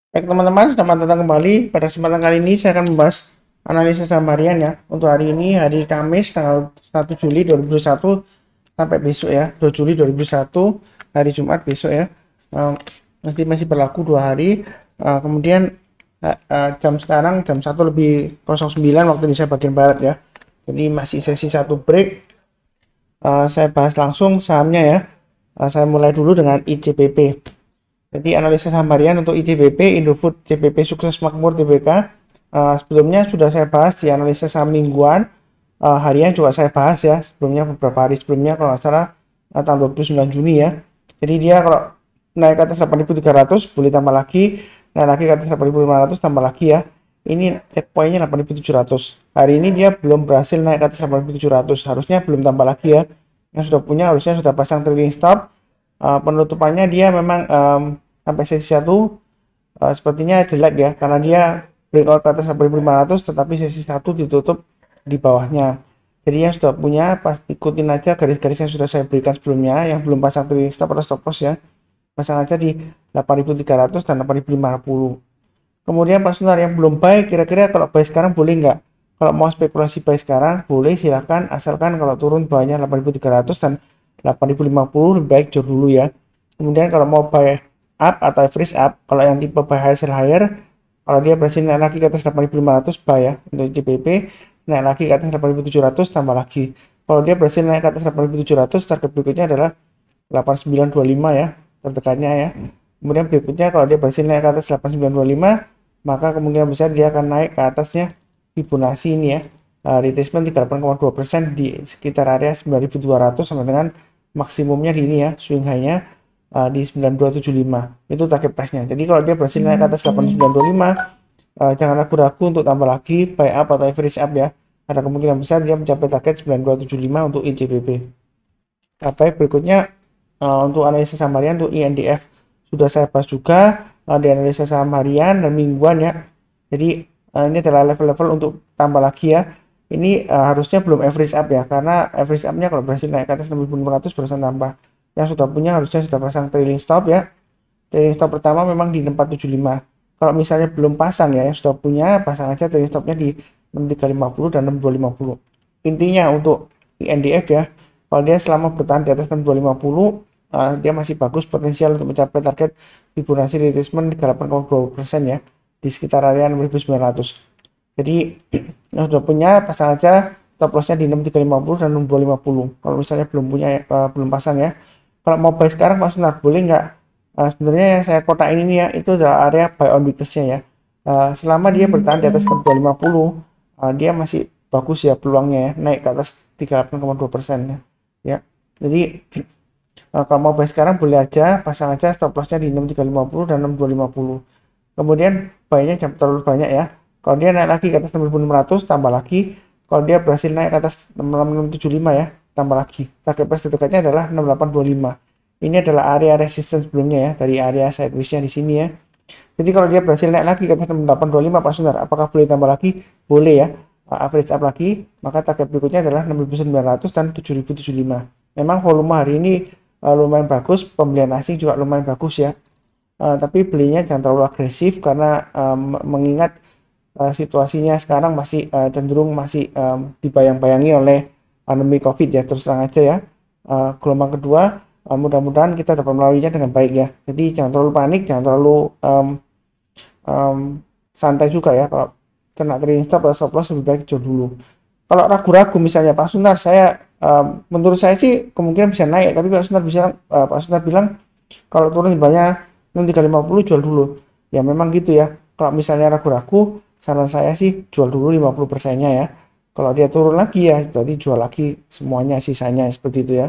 Baik teman-teman, selamat datang kembali. Pada kesempatan kali ini saya akan membahas analisa saham harian ya. Untuk hari ini, hari Kamis tanggal 1 Juli 2021 sampai besok ya, 2 Juli 2021, hari Jumat besok ya. Masih berlaku 2 hari. Kemudian jam sekarang jam 1:09 waktu Indonesia bagian barat ya. Jadi masih sesi satu break. Saya bahas langsung sahamnya ya. Saya mulai dulu dengan ICBP. Jadi analisa saham harian untuk ICBP, Indofood, CBP Sukses Makmur, Tbk. Sebelumnya sudah saya bahas di analisa saham mingguan. Harian juga saya bahas ya sebelumnya, beberapa hari sebelumnya, kalau nggak salah tanggal 29 Juni ya. Jadi dia kalau naik ke atas 8.300 boleh tambah lagi, naik lagi ke atas 8.500 tambah lagi ya. Ini checkpointnya 8.700. Hari ini dia belum berhasil naik ke atas 8.700, harusnya belum tambah lagi ya. Yang sudah punya harusnya sudah pasang trailing stop. Penutupannya dia memang sampai sesi 1 sepertinya jelek ya, karena dia breakout ke atas 8.500 tetapi sesi 1 ditutup di bawahnya. Jadi yang sudah punya pas ikutin aja garis-garis yang sudah saya berikan sebelumnya. Yang belum pasang trailing stop atau stop loss ya, pasang aja di 8.300 dan 8.550. Kemudian pas yang belum buy, kira-kira kalau buy sekarang boleh nggak? Kalau mau spekulasi buy sekarang boleh, silakan, asalkan kalau turun bawahnya 8.300 dan 8.050 lebih baik jual dulu ya. Kemudian kalau mau buy up atau average up, kalau yang tipe buy high sell higher, kalau dia berhasil naik lagi ke atas 8.500 buy ya. Untuk CPP naik lagi ke atas 8.700 tambah lagi. Kalau dia berhasil naik ke atas 8.700, target berikutnya adalah 8925 ya, terdekatnya ya. Kemudian berikutnya kalau dia berhasil naik ke atas 8925, maka kemungkinan besar dia akan naik ke atasnya Fibonacci ini ya. Retracement 38,2% di sekitar area 9.200 sampai dengan maksimumnya di ini ya, swing high-nya di 9275. Itu target price-nya. Jadi kalau dia berhasil naik ke atas 8925, jangan ragu-ragu untuk tambah lagi buy up atau average up ya. Ada kemungkinan besar dia mencapai target 9275 untuk ICBP. Baik, berikutnya untuk analisa saham harian untuk INDF sudah saya bahas juga di analisa saham harian dan mingguan ya. Jadi ini adalah level-level untuk tambah lagi ya. Ini harusnya belum average up ya, karena average up-nya kalau berhasil naik ke atas 6.500 barusan tambah. Yang sudah punya harusnya sudah pasang trailing stop ya. Trailing stop pertama memang di 6475. Kalau misalnya belum pasang ya, yang sudah punya pasang aja trailing stopnya di 6350 dan 6250. Intinya untuk INDF ya, kalau dia selama bertahan di atas 6250, dia masih bagus potensial untuk mencapai target Fibonacci retracement 38,2% ya, di sekitar area 6900. Jadi yang sudah punya pasang aja stop lossnya di 6350 dan 6250. Kalau misalnya belum punya belum pasang ya. Kalau mau buy sekarang Mas Sunar boleh nggak? Sebenarnya yang saya kotak ini ya, itu adalah area buy on weakness-nya ya. Selama dia bertahan di atas 6250, dia masih bagus ya peluangnya ya, naik ke atas 38,2% ya. Ya. Jadi kalau mau buy sekarang boleh aja, pasang aja stop lossnya di 6350 dan 6250. Kemudian buy-nya jangan terlalu banyak ya. Kalau dia naik lagi ke atas 6600 tambah lagi. Kalau dia berhasil naik ke atas 6675 ya, tambah lagi. Target price terdekatnya adalah 6825. Ini adalah area resistance sebelumnya ya, dari area sideways-nya di sini ya. Jadi kalau dia berhasil naik lagi ke atas 6825 Pak Sunar, apakah boleh tambah lagi? Boleh ya. Average up lagi, maka target berikutnya adalah 6900 dan 7075. Memang volume hari ini lumayan bagus, pembelian asing juga lumayan bagus ya. Tapi belinya jangan terlalu agresif karena mengingat situasinya sekarang masih cenderung masih dibayang-bayangi oleh pandemi COVID ya, terus terang aja ya. Gelombang kedua mudah-mudahan kita dapat melaluinya dengan baik ya. Jadi jangan terlalu panik, jangan terlalu santai juga ya. Kalau kena trailing stop atau stop loss lebih baik jual dulu. Kalau ragu-ragu misalnya Pak Sunar, saya menurut saya sih kemungkinan bisa naik, tapi Pak Sunar bilang kalau turun banyak 350 jual dulu. Ya memang gitu ya. Kalau misalnya ragu-ragu, saran saya sih jual dulu 50%-nya ya. Kalau dia turun lagi ya berarti jual lagi semuanya, sisanya seperti itu ya.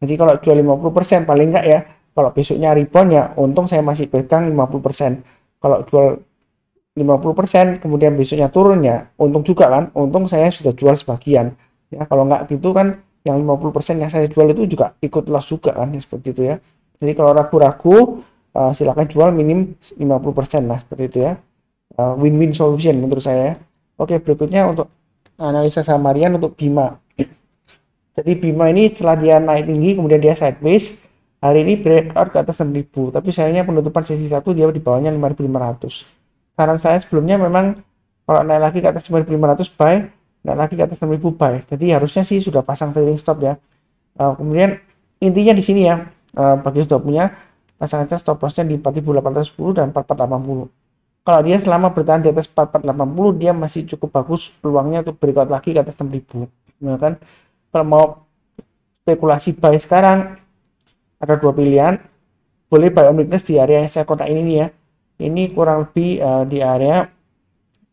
Jadi kalau jual 50% paling enggak ya, kalau besoknya rebound ya untung saya masih pegang 50%. Kalau jual 50% kemudian besoknya turun ya untung juga kan, untung saya sudah jual sebagian ya. Kalau enggak gitu kan yang 50% yang saya jual itu juga ikut loss juga kan ya, seperti itu ya. Jadi kalau ragu-ragu silakan jual minim 50% lah, seperti itu ya. Win-win solution menurut saya. Oke, berikutnya untuk analisa saham harian untuk Bima. Jadi Bima ini setelah dia naik tinggi kemudian dia sideways, Hari ini breakout ke atas 6.000, tapi sayangnya penutupan sesi 1 dia di bawahnya 5.500. Saran saya sebelumnya memang kalau naik lagi ke atas 5.500 buy, naik lagi ke atas 6.000 buy. Jadi harusnya sih sudah pasang trailing stop ya. Kemudian intinya di sini ya, bagi sudah punya pasang aja stop lossnya di 4.810 dan 4.480. Kalau dia selama bertahan di atas 4.480, dia masih cukup bagus peluangnya untuk breakout lagi ke atas 6.000. Ya kan? Kalau mau spekulasi buy sekarang, ada dua pilihan. Boleh buy on weakness di area yang saya kotak ini nih ya. Ini kurang lebih di area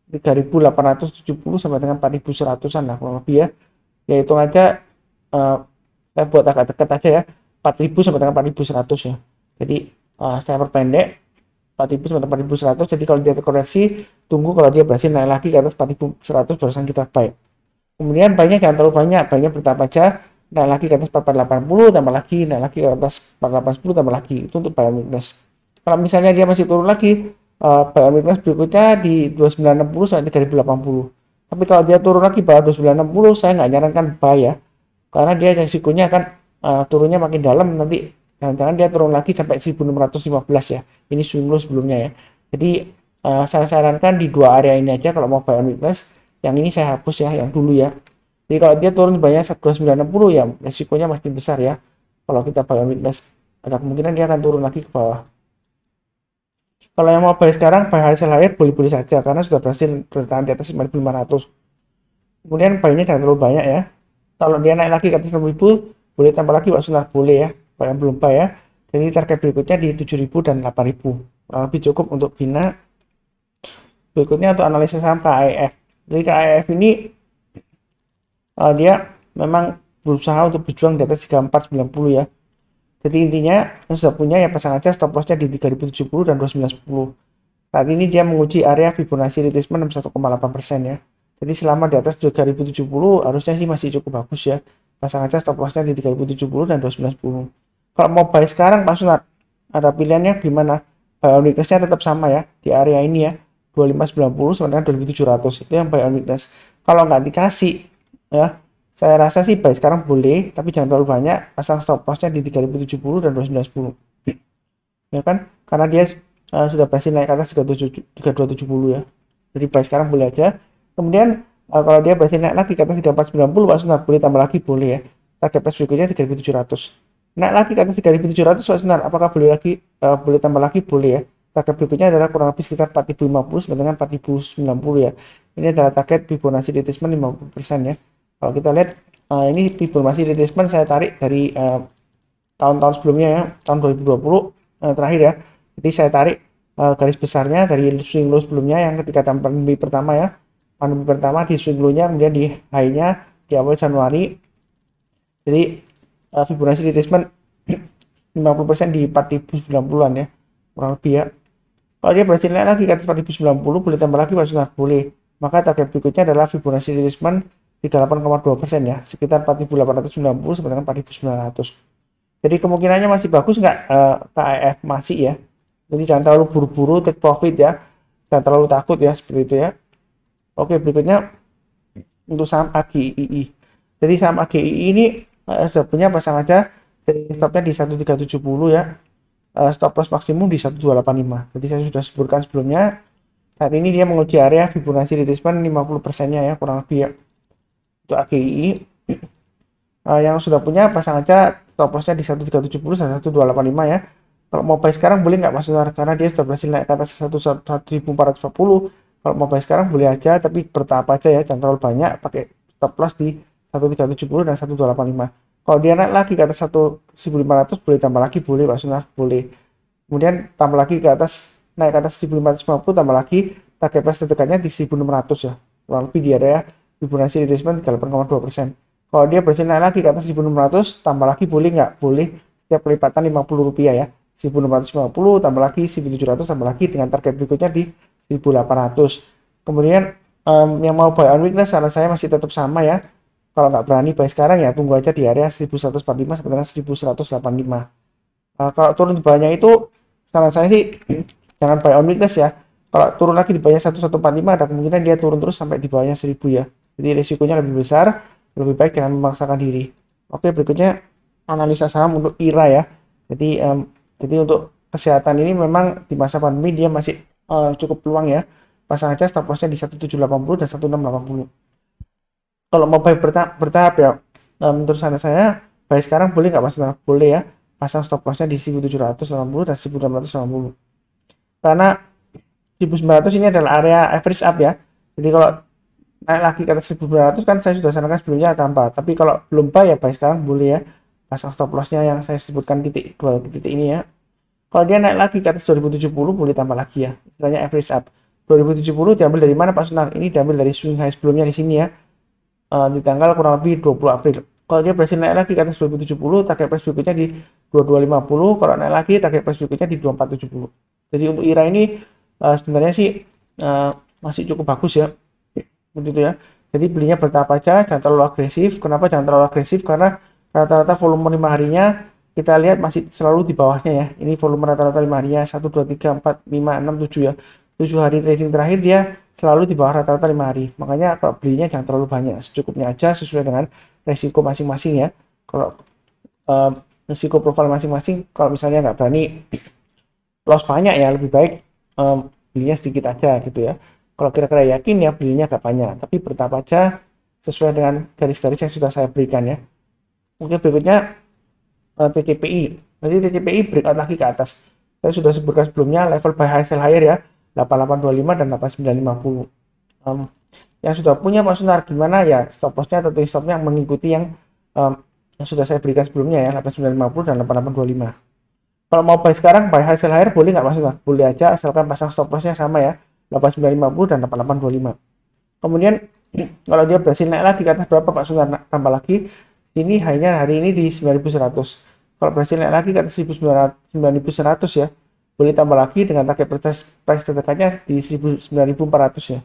3.870 sampai dengan 4.100an lah kurang lebih ya. Ya hitung aja, saya buat agak dekat aja ya, 4.000 sampai dengan 4.100 ya. Jadi saya perpendek 4.000 sampai 4.100. Jadi kalau dia terkoreksi, tunggu kalau dia berhasil naik lagi ke atas 4.100 barusan kita buy. Kemudian buy-nya jangan terlalu banyak, buy-nya bertahap aja. Naik lagi ke atas 4.480 tambah lagi, naik lagi ke atas 4.810 tambah lagi. Itu untuk buy on weakness. Kalau misalnya dia masih turun lagi, buy on weakness berikutnya di 2960 sampai 3080. Tapi kalau dia turun lagi bawah 2960, saya nggak nyarankan buy ya, karena dia risikonya akan turunnya makin dalam, nanti jangan-jangan dia turun lagi sampai 1615 ya. Ini swing low sebelumnya ya. Jadi saya sarankan di dua area ini aja kalau mau buy on weakness. Yang ini saya hapus ya, yang dulu ya. Jadi kalau dia turun banyak 1960 ya resikonya makin besar ya. Kalau kita buy on weakness, ada kemungkinan dia akan turun lagi ke bawah. Kalau yang mau buy sekarang, buy hasil akhir boleh-boleh saja karena sudah berhasil bertahan di atas 5.500. Kemudian buy-nya jangan terlalu banyak ya. Kalau dia naik lagi ke atas 6.000, boleh tambah lagi Pak Sunar, boleh ya. Kalau yang belum buy ya. Jadi target berikutnya di 7.000 dan 8.000. Lebih cukup untuk bina. Berikutnya untuk analisa saham KAIF. Jadi KAIF ini dia memang berusaha untuk berjuang di atas 3490 ya. Jadi intinya yang sudah punya ya pasang aja stop lossnya di 3070 dan 2910. Saat ini dia menguji area Fibonacci retracement 61,8% ya. Jadi selama di atas 3070 harusnya sih masih cukup bagus ya. Pasang aja stop lossnya di 3070 dan 2910. Kalau mau buy sekarang Pak Sunat, ada pilihannya gimana? Buy on weakness-nya tetap sama ya di area ini ya. 2590 sampai dengan 2700 itu yang buy on weakness. Kalau nggak dikasih ya, saya rasa sih buy sekarang boleh, tapi jangan terlalu banyak. Pasang stop lossnya di 3070 dan 2910 ya kan, karena dia sudah pasti naik ke atas 3270 ya. Jadi buy sekarang boleh aja. Kemudian kalau dia berhasil naik lagi ke atas 3490, Pak Sunar boleh tambah lagi, boleh ya. Target price berikutnya 3700. Naik lagi ke atas 3700 Pak Sunar, apakah boleh lagi, boleh tambah lagi, boleh ya. Target berikutnya adalah kurang lebih sekitar 4050 sampai dengan 4090 ya. Ini adalah target Fibonacci retracement 50% ya. Kalau kita lihat ini Fibonacci retracement saya tarik dari tahun-tahun sebelumnya ya, tahun 2020 terakhir ya. Jadi saya tarik garis besarnya dari swing low sebelumnya yang ketika pandemi pertama ya. Pandemi pertama di swing low-nya, kemudian di high-nya di awal Januari. Jadi Fibonacci retracement 50% di 4090-an ya, kurang lebih ya. Kalau dia berhasil naik lagi ke atas 4090, boleh tambah lagi Pak, boleh. Maka target berikutnya adalah Fibonacci retracement 38,2% ya, sekitar 4.890 sampai dengan 4.900. Jadi kemungkinannya masih bagus nggak KAIF masih ya. Jadi jangan terlalu buru-buru take profit ya, jangan terlalu takut ya seperti itu ya. Oke, berikutnya untuk saham AGII. Jadi saham AGII ini sebenarnya pasang aja dari stopnya di 1370 ya. Stop loss maksimum di 1285. Jadi saya sudah sebutkan sebelumnya. Saat ini dia menguji area Fibonacci retracement 50%-nya ya, kurang lebih ya. Untuk AGII yang sudah punya pasang aja stop lossnya di 1370 dan 1285 ya. Kalau mau buy sekarang boleh nggak Mas Sunar? Karena dia sudah berhasil naik ke atas 1440. Kalau mau buy sekarang boleh aja, tapi bertahap aja ya, jangan terlalu banyak. Pakai stop loss di 1370 dan 1285. Kalau dia naik lagi ke atas 1500 boleh tambah lagi, boleh Pak Sunar, boleh. Kemudian tambah lagi ke atas, naik ke atas 1550 tambah lagi, target price terdekatnya di 1600 ya. Kurang lebih di area Fibonacci retracement 38,2%. Kalau dia berhasil naik lagi ke atas 1600 tambah lagi, boleh nggak? Boleh. Setiap pelipatan Rp50 ya. 1650 tambah lagi 1700 tambah lagi dengan target berikutnya di 1800. Kemudian yang mau buy on weakness saran saya masih tetap sama ya. Kalau nggak berani buy sekarang ya tunggu aja di area 1145 sampai dengan 1185. Kalau turun di bawahnya itu saran saya sih jangan buy on weakness ya. Kalau turun lagi di bawahnya 1145 ada kemungkinan dia turun terus sampai di bawahnya 1000 ya. Jadi risikonya lebih besar, lebih baik jangan memaksakan diri. Oke, berikutnya analisa saham untuk IRA ya. Jadi untuk kesehatan ini memang di masa pandemi dia masih cukup peluang ya. Pasang aja stop lossnya di 1780 dan 1680. Kalau mau buy bertahap ya, menurut saya buy sekarang boleh nggak Mas? Boleh ya, pasang stop lossnya di 1780 dan 1680. Karena 1900 ini adalah area average up ya. Jadi kalau naik lagi ke atas 1900 kan saya sudah sarankan sebelumnya tambah. Tapi kalau belum buy ya buy sekarang boleh ya. Pasang stop lossnya yang saya sebutkan dua titik ini ya. Kalau dia naik lagi ke atas 2070 boleh tambah lagi ya. Istilahnya average up. 2070 diambil dari mana Pak Sunar? Ini diambil dari swing high sebelumnya di sini ya. Di tanggal kurang lebih 20 April. Kalau dia berhasil naik lagi ke atas 2070, target price berikutnya di 2250. Kalau naik lagi, target price berikutnya di 2470. Jadi untuk IRA ini sebenarnya sih masih cukup bagus ya. Begitu ya. Jadi belinya bertahap aja, jangan terlalu agresif. Kenapa jangan terlalu agresif? Karena rata-rata volume 5 harinya kita lihat masih selalu di bawahnya ya. Ini volume rata-rata 5 harinya 1, 2, 3, 4, 5, 6, 7 ya. 7 hari trading terakhir dia selalu di bawah rata-rata 5 hari. Makanya kalau belinya jangan terlalu banyak, secukupnya aja sesuai dengan resiko masing-masing ya. Kalau resiko profil masing-masing, kalau misalnya nggak berani loss banyak ya, lebih baik belinya sedikit aja gitu ya. Kalau kira-kira yakin ya belinya agak banyak, tapi bertahap aja sesuai dengan garis-garis yang sudah saya berikan ya. Mungkin berikutnya TCPI. Jadi TCPI breakout lagi ke atas. Saya sudah sebutkan sebelumnya level buy high sell higher ya, 8825 dan 8950. Yang sudah punya Pak Sunar gimana ya, stop lossnya atau stopnya mengikuti yang sudah saya berikan sebelumnya ya, 8950 dan 8825. Kalau mau buy sekarang buy high sell higher boleh nggak Pak Sunar? Boleh aja asalkan pasang stop lossnya sama ya, 8950 dan 8825. Kemudian kalau dia berhasil naik lagi ke atas berapa Pak Sunar? Tambah lagi. Ini hanya hari ini di 9100. Kalau berhasil naik lagi ke atas 9100 ya, boleh tambah lagi dengan target price terdekatnya di 9400 ya.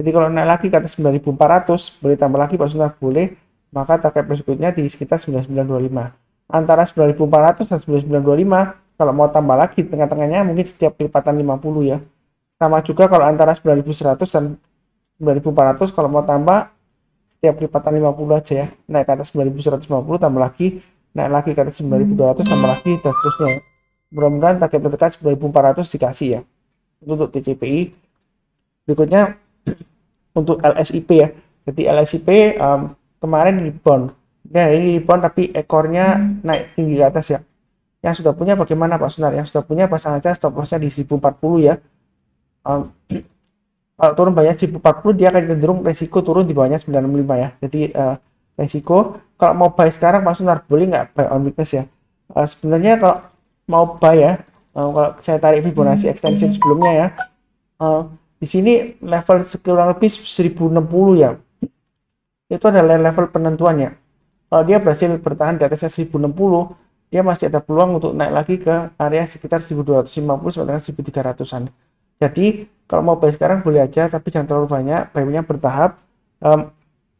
Jadi kalau naik lagi ke atas 9400, boleh tambah lagi Pak Sunar, boleh. Maka target price berikutnya di sekitar 9925. Antara 9400 dan 9925, kalau mau tambah lagi tengah-tengahnya mungkin setiap kelipatan 50 ya. Sama juga kalau antara 9100 dan 9400, kalau mau tambah setiap kelipatan 50 aja ya. Naik ke atas 9150 tambah lagi, naik lagi ke atas 9200 tambah lagi dan seterusnya. Mudah-mudahan target terdekat 9400 dikasih ya. Untuk TCPI. Berikutnya untuk LSIP ya. Jadi LSIP kemarin rebound. Nah, ini rebound tapi ekornya naik tinggi ke atas ya. Yang sudah punya bagaimana Pak Sunar? Yang sudah punya pasang aja stop lossnya di 1040 ya. Kalau turun banyak 1040 dia akan cenderung resiko turun di bawahnya 95 ya. Jadi resiko kalau mau buy sekarang Pak Sunar boleh nggak buy on weakness ya. Sebenarnya kalau mau buy ya, kalau saya tarik Fibonacci extension sebelumnya ya, di sini level kurang lebih 1060 ya. Itu adalah level penentuannya. Kalau dia berhasil bertahan di atasnya 1060, dia masih ada peluang untuk naik lagi ke area sekitar 1250 sampai 1300-an. Jadi kalau mau buy sekarang boleh aja, tapi jangan terlalu banyak, buy-nya bertahap.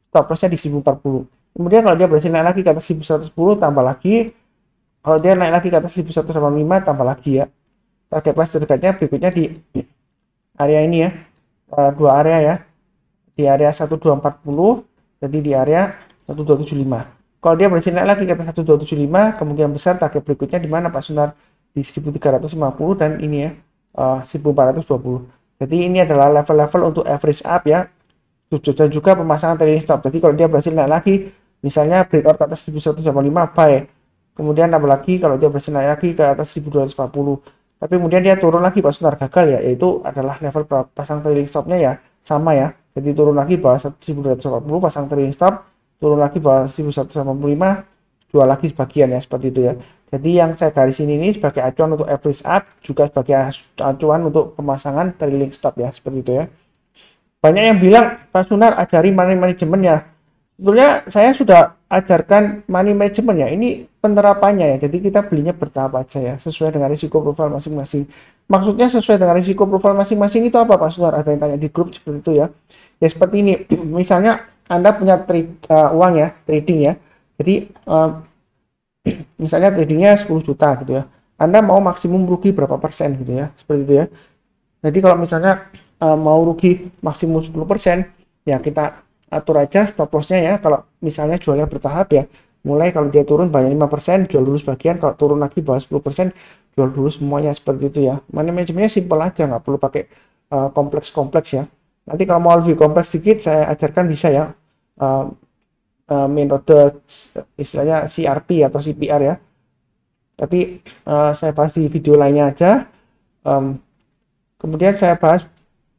Stop lossnya di 1040. Kemudian kalau dia berhasil naik lagi ke atas 1110 tambah lagi. Kalau dia naik lagi ke atas 1185 tambah lagi ya. Target price terdekatnya berikutnya di area ini ya, dua area ya, di area 1240, jadi di area 1275. Kalau dia berhasil naik lagi ke atas 1275, kemungkinan besar target berikutnya di mana Pak Sunar? Di 1350 dan ini ya 1420. Jadi ini adalah level-level untuk average up ya. Dan juga pemasangan trailing stop. Jadi kalau dia berhasil naik lagi, misalnya breakout ke atas 1185 buy. Kemudian tambah lagi kalau dia berhasil naik lagi ke atas 1240. Tapi kemudian dia turun lagi Pak Sunar gagal ya, yaitu adalah level pasang trailing stopnya ya sama ya. Jadi turun lagi bawah 1240 pasang trailing stop, turun lagi bawah 1185, jual lagi sebagian ya, seperti itu ya. Jadi yang saya garis ini sebagai acuan untuk average up, juga sebagai acuan untuk pemasangan trailing stop ya, seperti itu ya. Banyak yang bilang Pak Sunar ajari money management ya. Sebetulnya saya sudah ajarkan money management ya, ini penerapannya ya. Jadi kita belinya bertahap aja ya, sesuai dengan risiko profil masing-masing. Maksudnya sesuai dengan risiko profil masing-masing itu apa Pak Sunar? Ada yang tanya di grup seperti itu ya. Ya seperti ini, misalnya Anda punya uang ya, trading ya. Jadi misalnya tradingnya 10 juta gitu ya. Anda mau maksimum rugi berapa persen gitu ya, seperti itu ya. Jadi kalau misalnya mau rugi maksimum 10%, ya kita atur aja stop lossnya ya. Kalau misalnya jualnya bertahap ya, mulai kalau dia turun banyak 5%, jual dulu sebagian, kalau turun lagi bawah 10%, jual dulu semuanya, seperti itu ya. Money manajemennya simpel aja, nggak perlu pakai kompleks-kompleks ya. Nanti kalau mau lebih kompleks sedikit, saya ajarkan bisa ya, metode istilahnya CRP atau CPR ya. Tapi saya bahas di video lainnya aja. Kemudian saya bahas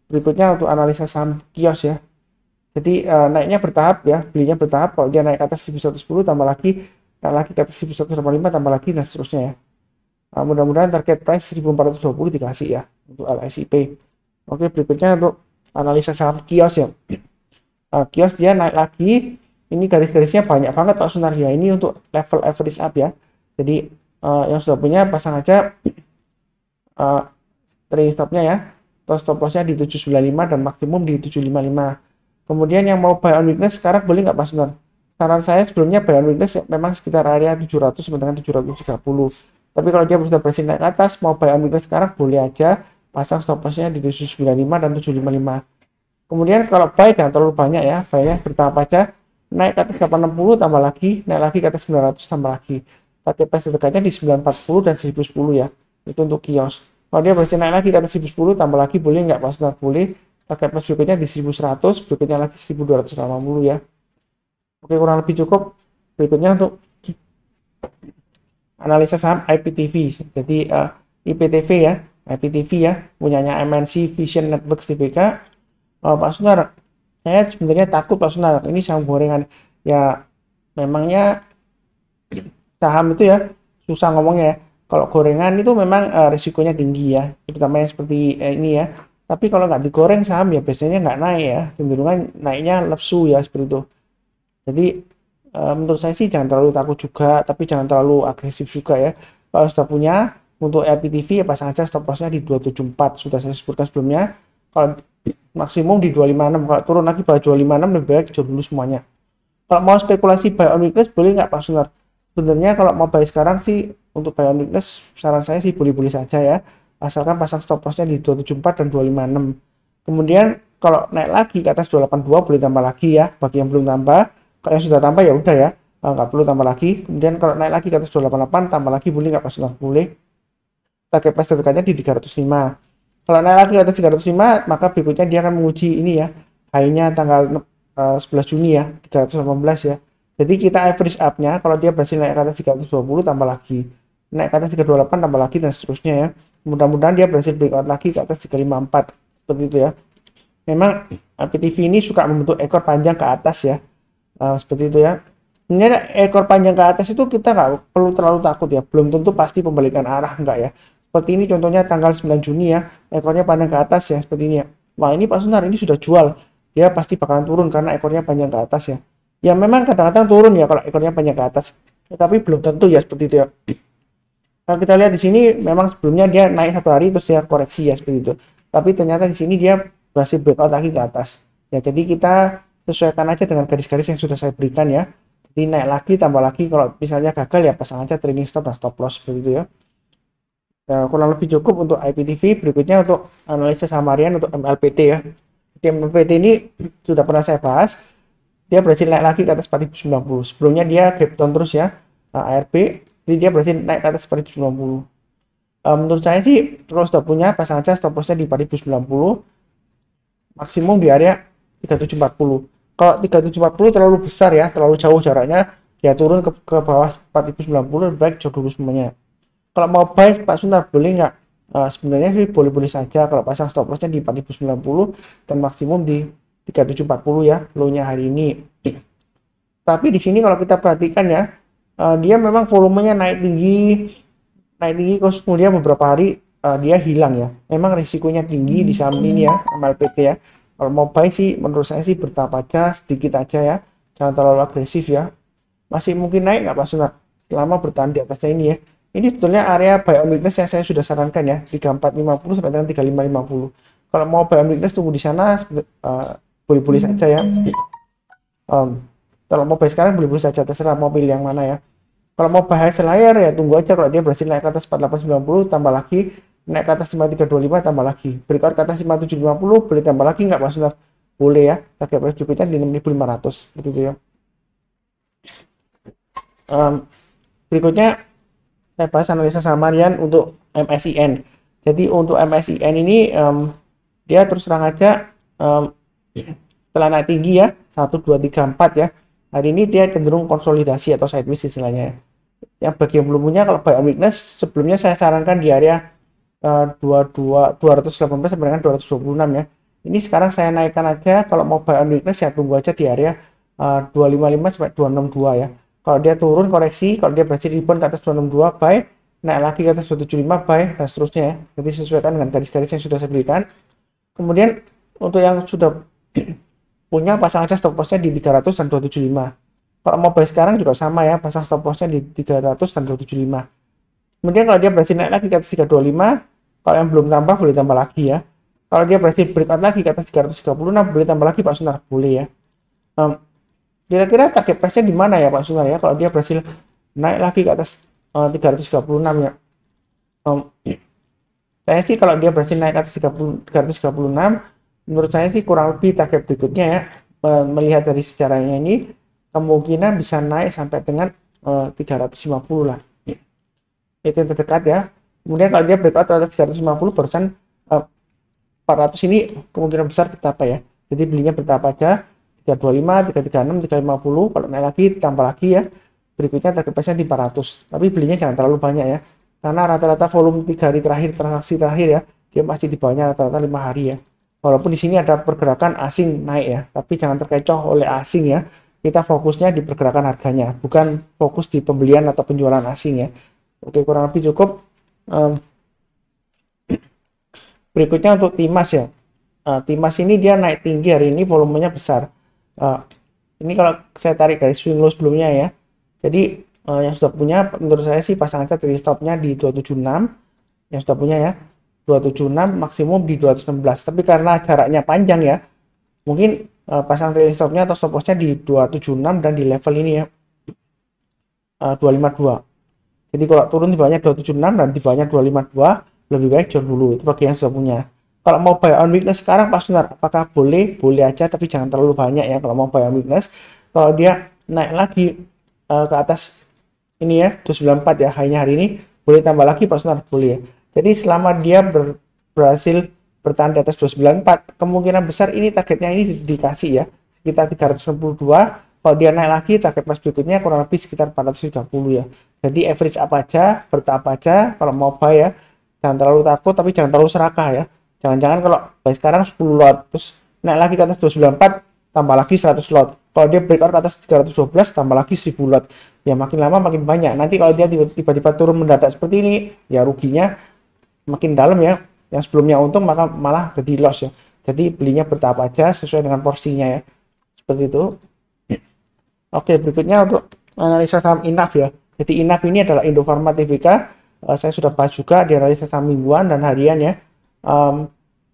berikutnya untuk analisa saham kios ya. Jadi naiknya bertahap ya, belinya bertahap. Kalau dia naik ke atas 1110 tambah lagi, naik lagi ke atas 1185 tambah lagi, dan seterusnya ya. Mudah-mudahan target price 1420 dikasih ya untuk LSIP. Oke, berikutnya untuk analisa saham kios ya. Kios dia naik lagi, ini garis-garisnya banyak banget Pak Sunar ya. Ini untuk level average up ya. Jadi yang sudah punya pasang aja trading stopnya ya, atau stop lossnya di 795 dan maksimum di 755. Kemudian yang mau buy on weakness sekarang boleh nggak Pak Sunar? Saran saya sebelumnya buy on weakness memang sekitar area 700 sampai dengan 730. Tapi kalau dia sudah berhasil naik ke atas, mau buy on weakness sekarang boleh aja pasang stop lossnya di 795 dan 755. Kemudian kalau buy jangan terlalu banyak ya, buy-nya bertahap aja. Naik ke atas 860 tambah lagi, naik lagi ke atas 900 tambah lagi. Target price terdekatnya di 940 dan 1010 ya. Itu untuk kios. Kalau dia berhasil naik lagi ke atas 1010 tambah lagi, boleh nggak Pak Sunar? Boleh. Target price berikutnya di 1100, berikutnya lagi 1280 ya. Oke, kurang lebih cukup. Berikutnya untuk analisa saham IPTV. Jadi IPTV ya, IPTV ya, punyanya MNC Vision Networks Tbk. Pak Sunar, saya sebenarnya takut Pak Sunar, ini saham gorengan. Ya, memangnya saham itu ya susah ngomongnya ya. Kalau gorengan itu memang risikonya tinggi ya, terutama yang seperti ini ya. Tapi kalau nggak digoreng saham ya biasanya nggak naik ya, cenderungan naiknya nafsu ya seperti itu. Jadi menurut saya sih jangan terlalu takut juga, tapi jangan terlalu agresif juga ya. Kalau sudah punya untuk LPTV ya pasang aja stop lossnya di 274, sudah saya sebutkan sebelumnya. Kalau maksimum di 256, kalau turun lagi bawah 256 lebih baik jual dulu semuanya. Kalau mau spekulasi buy on weakness boleh nggak Pak Sunar? Sebenarnya kalau mau buy sekarang sih untuk buy on weakness saran saya sih boleh-boleh saja ya, asalkan pasang stop lossnya di 274 dan 256. Kemudian kalau naik lagi ke atas 282 boleh tambah lagi ya, bagi yang belum tambah. Kalau yang sudah tambah ya udah ya, nggak perlu tambah lagi. Kemudian kalau naik lagi ke atas 288 tambah lagi, boleh nggak Pak Sunar? Boleh. Target price terdekatnya di 305. Kalau naik lagi ke atas 305, maka berikutnya dia akan menguji ini ya, high-nya tanggal 11 Juni ya, 318 ya. Jadi kita average up-nya, kalau dia berhasil naik ke atas 320 tambah lagi, naik ke atas 328 tambah lagi, dan seterusnya ya. Mudah-mudahan dia berhasil breakout lagi ke atas 354, seperti itu ya. Memang PTV ini suka membentuk ekor panjang ke atas ya, seperti itu ya. Sebenarnya ekor panjang ke atas itu kita nggak perlu terlalu takut ya, belum tentu pasti pembalikan arah, enggak ya. Seperti ini contohnya tanggal 9 Juni ya, ekornya panjang ke atas ya, seperti ini ya. Wah, ini Pak Sunar, ini sudah jual, dia pasti bakalan turun karena ekornya panjang ke atas ya. Ya memang kadang-kadang turun ya kalau ekornya panjang ke atas, tetapi belum tentu ya, seperti itu ya. Kalau kita lihat di sini memang sebelumnya dia naik satu hari terus dia koreksi ya, seperti itu. Tapi ternyata di sini dia berhasil breakout lagi ke atas. Ya, jadi kita sesuaikan aja dengan garis-garis yang sudah saya berikan ya. Jadi naik lagi tambah lagi, kalau misalnya gagal ya pasang aja trailing stop dan stop loss, seperti itu ya. Kurang lebih cukup untuk IPTV. Berikutnya untuk analisa saham harian untuk MLPT ya. Jadi MLPT ini sudah pernah saya bahas. Dia berhasil naik lagi ke atas 4090. Sebelumnya dia gap down terus ya, ARB. Jadi dia berhasil naik ke atas 4090. Menurut saya sih kalau sudah punya pasang aja stop lossnya di 4090, maksimum di area 3740. Kalau 3740 terlalu besar ya, terlalu jauh jaraknya, ya turun ke bawah 4090, lebih baik jual dulu semuanya. Kalau mau buy Pak Sunar boleh nggak? Sebenarnya sih boleh-boleh saja kalau pasang stop lossnya di 4090 dan maksimum di 3740 ya, low-nya hari ini. Tapi di sini kalau kita perhatikan ya, dia memang volumenya naik tinggi terus kemudian beberapa hari dia hilang ya. Memang risikonya tinggi di saham ini ya, MLPT ya. Kalau mau buy sih menurut saya sih bertahap aja, sedikit aja ya, jangan terlalu agresif ya. Masih mungkin naik nggak Pak Sunar selama bertahan di atasnya ini ya. Ini sebetulnya area buy on weakness yang saya sudah sarankan ya, 3450 sampai dengan 3550. Kalau mau buy on weakness tunggu di sana, boleh-boleh saja ya. Kalau mau buy sekarang boleh-boleh saja, terserah mau pilih yang mana ya. Kalau mau buy selayar ya tunggu aja, kalau dia berhasil naik ke atas 4890 tambah lagi, naik ke atas 5325 tambah lagi, breakout ke atas 5750 boleh tambah lagi nggak Pak Sunar? Boleh ya, target price berikutnya di 6500, seperti itu ya. Berikutnya saya bahas analisa saham harian untuk MSIN. Jadi untuk MSIN ini dia terus terang aja setelah naik tinggi ya 1 2 3 4 ya. Hari ini dia cenderung konsolidasi atau sideways istilahnya. Yang bagi yang belum punya, kalau buy on weakness sebelumnya saya sarankan di area 218 sampai dengan 226 ya. Ini sekarang saya naikkan aja, kalau mau buy on weakness ya tunggu aja di area 255 sampai 262 ya. Kalau dia turun koreksi, kalau dia berhasil rebound ke atas 262 buy, naik lagi ke atas 275 buy, dan seterusnya ya. Jadi sesuaikan dengan garis-garis yang sudah saya berikan. Kemudian untuk yang sudah punya, pasang aja stop lossnya di 300 dan 275. Kalau mau buy sekarang juga sama ya, pasang stop lossnya di 300 dan 275. Kemudian kalau dia berhasil naik lagi ke atas 325, kalau yang belum tambah boleh tambah lagi ya. Kalau dia berhasil breakout lagi ke atas 336, boleh tambah lagi Pak Sunar, boleh ya. Kira-kira target price-nya di mana ya Pak Sunar ya? Kalau dia berhasil naik lagi ke atas 336 ya. Saya sih kalau dia berhasil naik ke atas 336, menurut saya sih kurang lebih target berikutnya ya. Melihat dari sejarahnya ini, kemungkinan bisa naik sampai dengan 350 lah. Itu yang terdekat ya. Kemudian kalau dia breakout ke atas 350%, 400 ini kemungkinan besar tercapai ya. Jadi belinya bertahap aja. 325, 336, 350, kalau naik lagi tambah lagi ya. Berikutnya target price-nya di 400. Tapi belinya jangan terlalu banyak ya. Karena rata-rata volume 3 hari terakhir, transaksi terakhir ya, dia masih di bawahnya rata-rata 5 hari ya. Walaupun di sini ada pergerakan asing naik ya, tapi jangan terkecoh oleh asing ya. Kita fokusnya di pergerakan harganya, bukan fokus di pembelian atau penjualan asing ya. Oke, kurang lebih cukup. Berikutnya untuk Timas ya. Timas ini dia naik tinggi hari ini, volumenya besar. Ini kalau saya tarik dari swing low sebelumnya ya. Jadi yang sudah punya, menurut saya sih pasang aja dari stopnya di 276. Yang sudah punya ya, 276 maksimum di 216. Tapi karena jaraknya panjang ya, mungkin pasang trailing stopnya atau stop lossnya di 276 dan di level ini ya, 252. Jadi kalau turun di bawahnya 276 dan di bawahnya 252, lebih baik jual dulu. Itu bagi yang sudah punya. Kalau mau buy on weakness sekarang Pak Sunar, apakah boleh? Boleh aja, tapi jangan terlalu banyak ya kalau mau buy on weakness. Kalau dia naik lagi ke atas ini ya, 294 ya, high-nya hari ini, boleh tambah lagi Pak Sunar, boleh ya. Jadi selama dia berhasil bertahan di atas 294, kemungkinan besar ini targetnya ini dikasih ya, sekitar 362. Kalau dia naik lagi, target pas berikutnya kurang lebih sekitar 430 ya. Jadi average apa aja, bertahap aja kalau mau buy ya. Jangan terlalu takut, tapi jangan terlalu serakah ya. Jangan-jangan kalau buy sekarang 10 lot, terus naik lagi ke atas 294, tambah lagi 100 lot. Kalau dia breakout ke atas 312, tambah lagi 1000 lot. Ya makin lama makin banyak. Nanti kalau dia tiba-tiba turun mendadak seperti ini, ya ruginya makin dalam ya. Yang sebelumnya untung maka malah jadi loss ya. Jadi belinya bertahap aja sesuai dengan porsinya ya. Seperti itu. Oke, berikutnya untuk analisa saham INAF ya. Jadi INAF ini adalah Indofarma Tbk. Saya sudah bahas juga di analisa saham mingguan dan harian ya.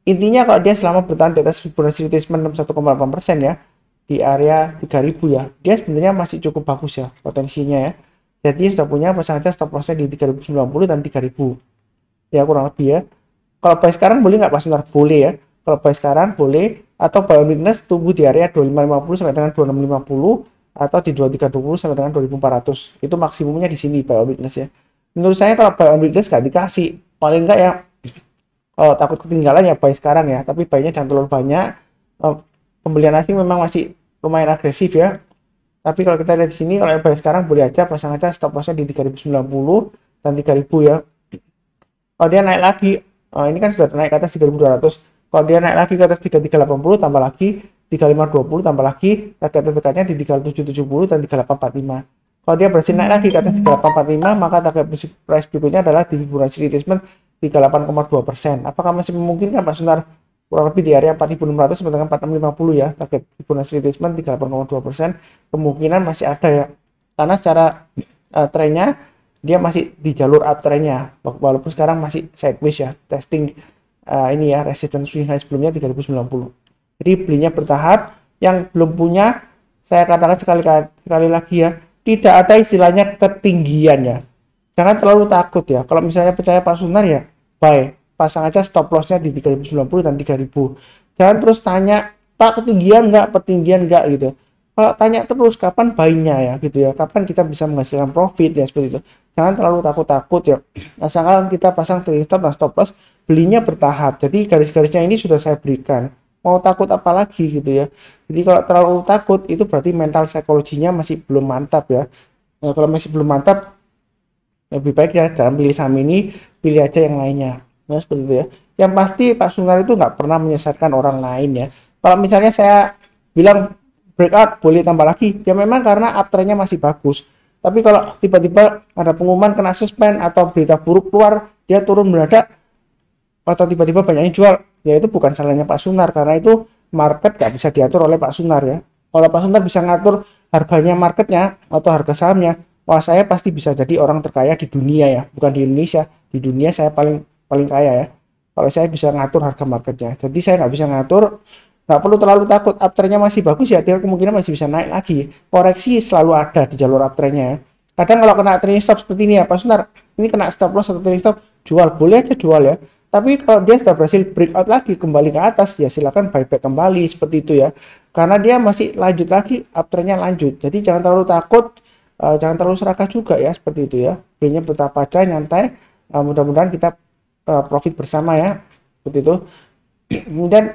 Intinya kalau dia selama bertahan di atas Fibonacci retracement 61,8% ya, di area 3000 ya, dia sebenarnya masih cukup bagus ya potensinya ya. Jadi sudah punya pasang aja stop lossnya di 3090 dan 3000 ya, kurang lebih ya. Kalau buy sekarang boleh nggak Pak Sunar? Boleh ya. Kalau buy sekarang boleh, atau buy on weakness tunggu di area 2550 sampai dengan 2650, atau di 2320 sampai dengan 2400. Itu maksimumnya di sini buy on weakness ya. Menurut saya kalau buy on weakness nggak dikasih, paling nggak ya takut ketinggalan ya buy sekarang ya. Tapi buy-nya jangan terlalu banyak. Pembelian asing memang masih lumayan agresif ya. Tapi kalau kita lihat di sini, kalau buy sekarang boleh aja pasang aja stop lossnya di 3090 dan 3000 ya. Kalau dia naik lagi, ini kan sudah naik ke atas 3200. Kalau dia naik lagi ke atas 3380, tambah lagi 3520, tambah lagi target terdekatnya di 3770 dan 3845. Kalau dia berhasil naik lagi ke atas 3845, maka target price berikutnya adalah di Fibonacci retracement 38,2%. Apakah masih memungkinkan Pak Sunar? Kurang lebih di area 4600 sampai dengan 4650 ya, target Fibonacci retracement 38,2%. Kemungkinan masih ada ya, karena secara trennya dia masih di jalur uptrendnya, walaupun sekarang masih sideways ya, testing ini ya, resistance swing high sebelumnya 3090. Jadi belinya bertahap. Yang belum punya, saya katakan sekali lagi ya, tidak ada istilahnya ketinggian ya. Jangan terlalu takut ya. Kalau misalnya percaya Pak Sunar ya, buy. Pasang aja stop lossnya di 3090 dan 3000. Jangan terus tanya, Pak ketinggian nggak gitu. Kalau tanya terus kapan buy-nya ya gitu ya, kapan kita bisa menghasilkan profit ya seperti itu. Jangan terlalu takut-takut ya. Asalkan kita pasang trailing stop dan stop loss, belinya bertahap. Jadi garis-garisnya ini sudah saya berikan. Mau takut apa lagi gitu ya. Jadi kalau terlalu takut itu berarti mental psikologinya masih belum mantap ya. Nah, kalau masih belum mantap, lebih baik ya jangan pilih saham ini, pilih aja yang lainnya. Nah, seperti itu ya. Yang pasti Pak Sunar itu nggak pernah menyesatkan orang lain ya. Kalau misalnya saya bilang breakout boleh tambah lagi, ya memang karena uptrendnya masih bagus. Tapi kalau tiba-tiba ada pengumuman kena suspend atau berita buruk keluar, dia turun mendadak atau tiba-tiba banyak yang jual, ya itu bukan salahnya Pak Sunar, karena itu market nggak bisa diatur oleh Pak Sunar ya. Kalau Pak Sunar bisa ngatur harganya marketnya atau harga sahamnya, wah saya pasti bisa jadi orang terkaya di dunia ya, bukan di Indonesia. Di dunia saya paling paling kaya ya. Kalau saya bisa ngatur harga marketnya, jadi saya nggak bisa ngatur. Nggak perlu terlalu takut, uptrendnya masih bagus ya, dia kemungkinan masih bisa naik lagi. Koreksi selalu ada di jalur uptrendnya. Kadang kalau kena trailing stop seperti ini ya Pak Sunar, ini kena stop loss atau trailing stop, jual boleh aja jual ya. Tapi kalau dia sudah berhasil breakout lagi kembali ke atas, ya silakan buyback kembali seperti itu ya. Karena dia masih lanjut lagi, uptrendnya lanjut. Jadi jangan terlalu takut, jangan terlalu serakah juga ya seperti itu ya. Belinya betapa aja, nyantai. Mudah-mudahan kita profit bersama ya, seperti itu. Kemudian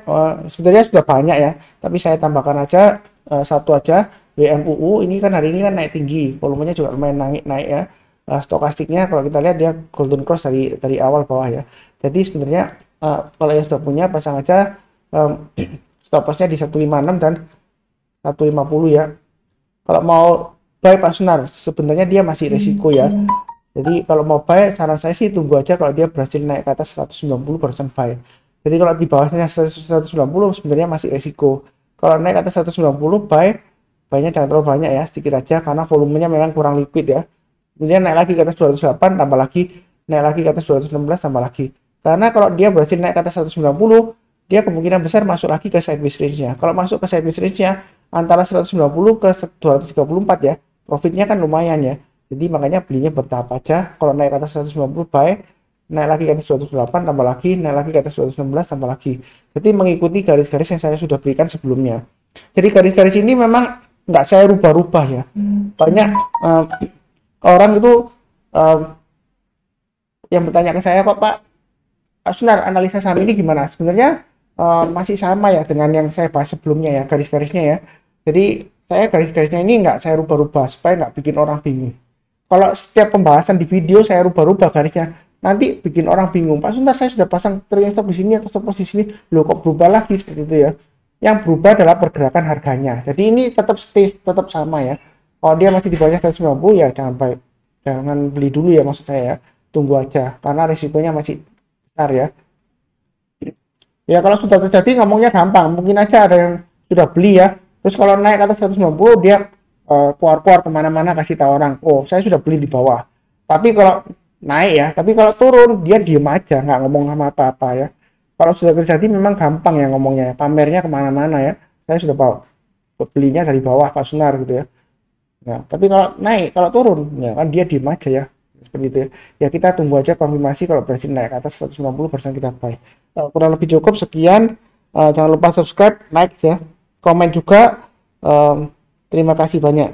sebenarnya sudah banyak ya, tapi saya tambahkan aja satu aja, WMUU ini kan hari ini kan naik tinggi, volumenya juga lumayan naik ya. Stokastiknya kalau kita lihat dia golden cross dari awal bawah ya. Jadi sebenarnya kalau yang sudah punya pasang aja stop lossnya di 156 dan 150 ya. Kalau mau buy Pak Sunar sebenarnya dia masih resiko ya. Jadi kalau mau buy saran saya sih tunggu aja kalau dia berhasil naik ke atas 190% buy. Jadi kalau di bawahnya 190 sebenarnya masih resiko. Kalau naik ke atas 190 buy-nya jangan terlalu banyak ya, sedikit aja karena volumenya memang kurang liquid ya. Kemudian naik lagi ke atas 208 tambah lagi, naik lagi ke atas 216 tambah lagi. Karena kalau dia berhasil naik ke atas 190, dia kemungkinan besar masuk lagi ke sideways range-nya. Kalau masuk ke sideways range-nya antara 190 ke 234 ya, profitnya kan lumayan ya. Jadi makanya belinya bertahap aja. Kalau naik ke atas 190 buy, naik lagi ke atas 208 tambah lagi, naik lagi ke atas 216 tambah lagi. Jadi mengikuti garis-garis yang saya sudah berikan sebelumnya. Jadi garis-garis ini memang nggak saya rubah-rubah ya. Banyak orang itu yang bertanya ke saya, kok Pak Sunar analisa saham ini gimana? Sebenarnya masih sama ya dengan yang saya bahas sebelumnya ya, garis-garisnya ya. Jadi saya garis-garisnya ini nggak saya rubah-rubah supaya nggak bikin orang bingung. Kalau setiap pembahasan di video saya rubah-rubah garisnya, nanti bikin orang bingung. Pak Sunar, saya sudah pasang trailing stop di sini atau stop loss di sini, loh kok berubah lagi seperti itu ya. Yang berubah adalah pergerakan harganya. Jadi ini tetap stay, tetap sama ya. Kalau dia masih di bawahnya 190 ya jangan beli dulu ya, maksud saya ya. Tunggu aja karena risikonya masih besar ya. Ya kalau sudah terjadi ngomongnya gampang, mungkin aja ada yang sudah beli ya. Terus kalau naik ke atas 190 dia keluar-keluar kemana-mana kasih tahu orang, oh saya sudah beli di bawah. Tapi kalau naik ya, tapi kalau turun dia diem aja, nggak ngomong sama apa-apa ya. Kalau sudah terjadi memang gampang ya ngomongnya, pamernya kemana-mana ya. Saya sudah bawa belinya dari bawah Pak Sunar gitu ya. Nah, tapi kalau naik, kalau turun, ya kan dia diem aja ya, seperti itu ya. Ya kita tunggu aja konfirmasi kalau berhasil naik ke atas 190% kita buy. Kurang lebih cukup sekian. Jangan lupa subscribe, like ya, komen juga. Terima kasih banyak.